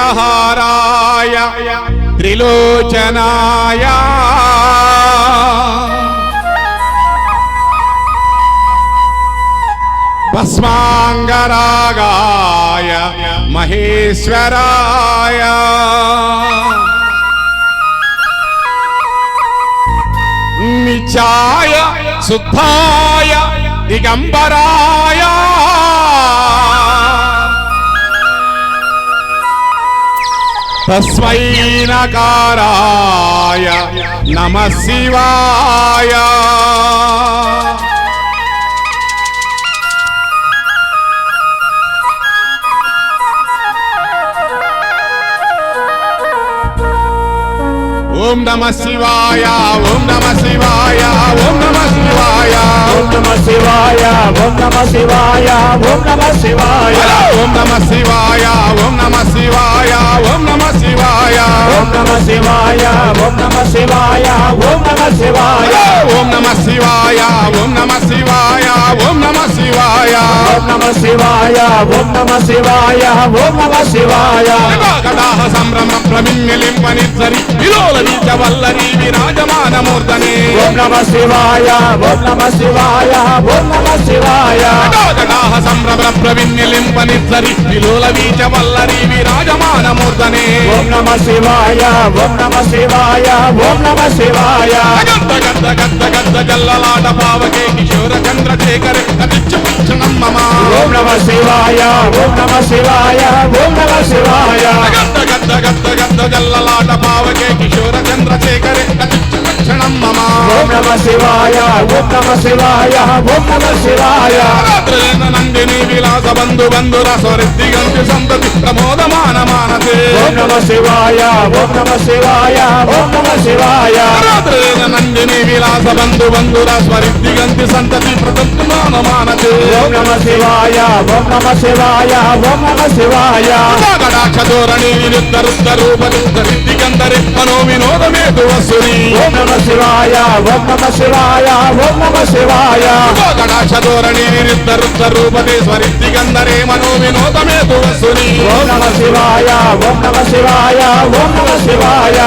నాగేంద్రహారాయ త్రిలోచనాయ భస్మాంగరాగాయ మహేశ్వరాయ నిత్యాయ శుద్ధాయ దిగంబరాయ తస్మై నకారాయ నమః శివాయ ఓం నమః శివాయ ఓం నమః శివాయ ఓం నమః శివాయ ఓం నమః శివాయ ఓం నమః శివాయ ఓం నమః శివాయ ఓం నమః శివాయ ఓం నమః శివాయ ఓం నమః శివాయ ఓం నమః శివాయ ఓం నమః శివాయ ఓం నమః శివాయ ఓం నమః శివాయ ఓం నమః శివాయ ఓం నమః శివాయ ఓం నమః శివాయ ఓం నమః శివాయ ఓం నమః శివాయ గదాహ సంభ్రమ ప్రమిన్యలింపనిద్దరి విలోల నీచ వల్లరి విరాజమాన మూర్ధనే ఓం నమః శివాయ ఓం నమః శివాయ ఓం నమః శివాయ గదాహ సంభ్రమ ప్రమిన్యలింపనిద్దరి విలోల నీచ వల్లరి విరాజమాన మూర్ధనే ఓం నమః శివాయ ఓం నమః శివాయ ఓం నమః శివాయ గద్ద గద్ద గద్ద గద్ద జల్లలాట పావకే కిశోర చంద్రశేఖర కటిచ్చు పుచ్చనం మమ ఓం నమః శివాయ ఓం నమః శివాయ ఓం నమః శివాయ గద్ద గద్ద గద్ద గద్ద జల్లలాట పావకే కిశోర చంద్రశేఖర కటిచ్చు పుచ్చనం మమ ఓం నమః శివాయ ఓం నమః శివాయ ఓం నమః శివాయ రాత్రేన నందిని విలాస బంధు బంధుర స్వరిద్ధి గంతి సంతతి ప్రమోదమాన మానసే ఓం నమః శివాయ ఓం నమః శివాయ ఓం నమః శివాయ రాత్రేన నందిని విలాస బంధు బంధుర స్వరిద్ధి గంతి సంతతి ప్రతంతుమాన మానసే ఓం నమః శివాయ ఓం నమః శివాయ ఓం నమః శివాయ కటాక్ష ధోరణి నిరుద్ధ రుద్ధ రూపది ధరిద్ధి గంధరి మనో వినోదమేతు వసుని ఓం నమః శివాయ ఓం నమః శివాయ ఓం నమః శివాయ కటాక్ష ధోరణి నిరుద్ధ రుద్ధ రూపది స్వరిద్ధి గంధరే మనో వినోదమేతు వసుని ఓం నమః శివాయ ఓం నమః శివాయ ఓం నమః శివాయ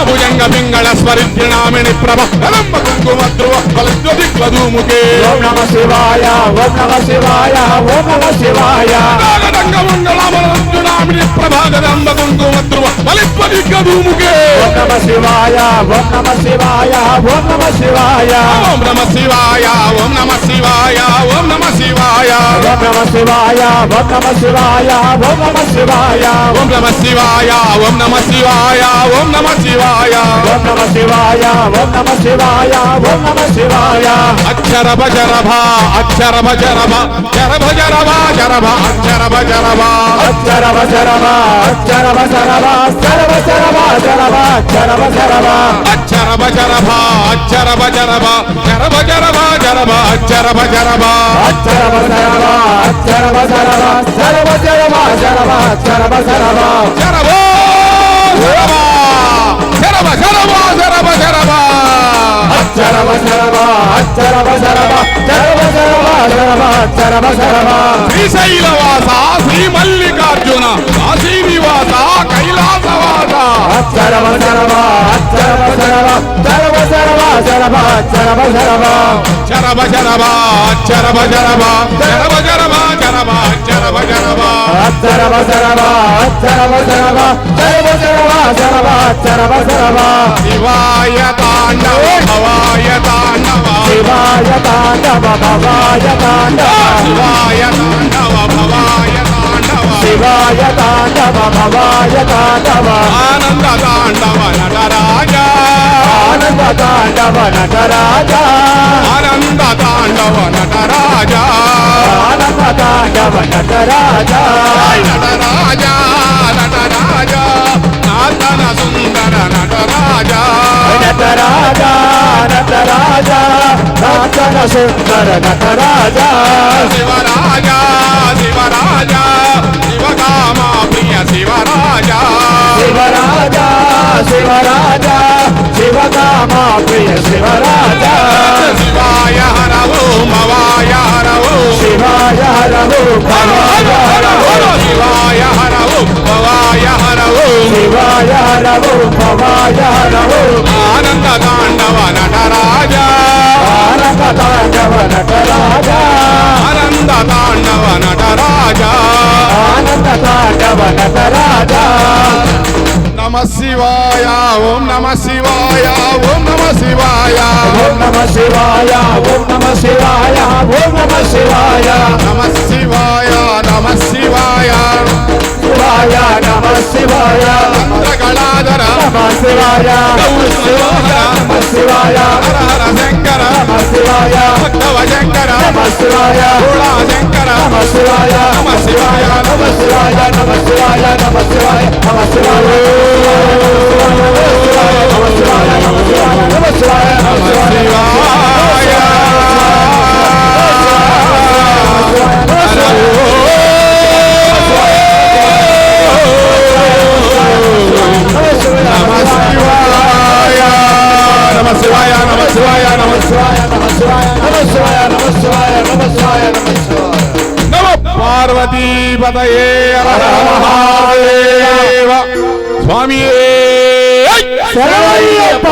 భుజంగ పింగళ స్వరిద్ధినామిని ప్రభ కలంబ కుంకుమ ధ్రువ ఫలద్వదిగ్వధూముఖే ఓం నమః శివాయ ఓం నమః శివాయ ఓం నమః శివాయ నాగదంగ మంగళామలద్దునామిని ప్రభా కలంబ కుంకుమ ధ్రువ ఫలద్వదిగ్వధూముఖే ఓం నమః శివాయ ఓం నమః శివాయ ఓం నమః శివాయ ఓం నమః శివాయ ఓం నమః శివాయ ఓం నమః శివాయ ఓం నమః శివాయ ఓం నమః శివాయ ఓం నమః శివాయ ఓం నమః శివాయ ఓం నమః శివాయ ఓం నమః శివాయ ఓం నమః శివాయ ఓం నమః శివాయ ఓం నమః శివాయ అక్షర భజరభ అక్షర భజరభ జరభ జరభ జరభ అక్షర భజరభ అక్షర వజరవ అక్షర వజరవ సర్వ సర్వ జరవ అక్షర వజరవ అక్షర భజరభ అక్షర భజరభ జరభ జరభ జరభ అక్షర భజరభ అక్షర వజరవ అక్షర వజరవ సర్వ జరవ జరవ అక్షర వజరవ జరభో జరభ జరభ జరభ జరభ జరభ అక్షర వజరవ అక్షర వజరవ సర్వ జరవ జరవ అక్షర వజరవ శ్రీశైలవాస శ్రీ మల్లికార్జున కాశీ నివాస కైలాసవాస అక్షర వజరవ అక్షర వజరవ సర్వ జరవ జరవ అక్షర వజరవ జరభ జరభ జరభ జరభ జరభ జరభ జరభ జరభ జరభ అక్షర వజరవ అక్షర వజరవ సర్వ జరవ జరవ అక్షర వజరవ శివాయ తాండవ భవాయ తాండవ శివాయ తాండవ భవాయ తాండవ శివాయ తాండవ భవాయ తాండవ శివాయ తాండవ భవాయ తాండవ ఆనంద తాండవ నటరాజ ఆనంద తాండవ నటరాజ ఆనంద తాండవ నటరాజ ఆనంద తాండవ నటరాజ నటరాజ నటరాజ నాతన సుందర నటరాజ నటరాజ నటరాజ నాతన సుందర నటరాజ శివరాజ శివరాజ శివకామ ప్రియ శివరాజ శివరాజ శివరాజ శివకామ ప్రియ శివరాజ శివాయ హరవు మవాయ హరవు శివాయ హరవు భవాయ హరవు శివాయ హరవు ఓం భవాయ ఓం ఆనంద తాండవ నటరాజా ఆనంద తాండవ నటరాజా ఆనంద తాండవ నటరాజా ఆనంద తాండవ నటరాజా నమ శివాయ ఓం నమ శివాయ ఓం నమ శివాయ ఓం నమ శివాయ ఓం నమ శివాయ ఓం నమ శివాయ నమ శివాయ నమ శివాయ శివాయ నమ శివాయ చంద్రకళాధర నమ శివాయ నమ శివాయ హర హర శంకర నమ శివాయ భక్తవ శంకర నమ శివాయ భోళా శంకర నమ శివాయ నమ శివాయ నమ శివాయ నమ శివాయ నమ శివాయ నమ శివాయ నమ శివాయ నమ శివాయ నమ శివాయ నమ శివాయ నమ శివాయ నమ శివాయ నమ శివాయ నమ శివాయ నమ శివాయ నమ శివాయ నమ శివాయ నమ శివాయ నమ పార్వతీపతయే హర హర మహాదేవ స్వామియే శరణయ్యప్ప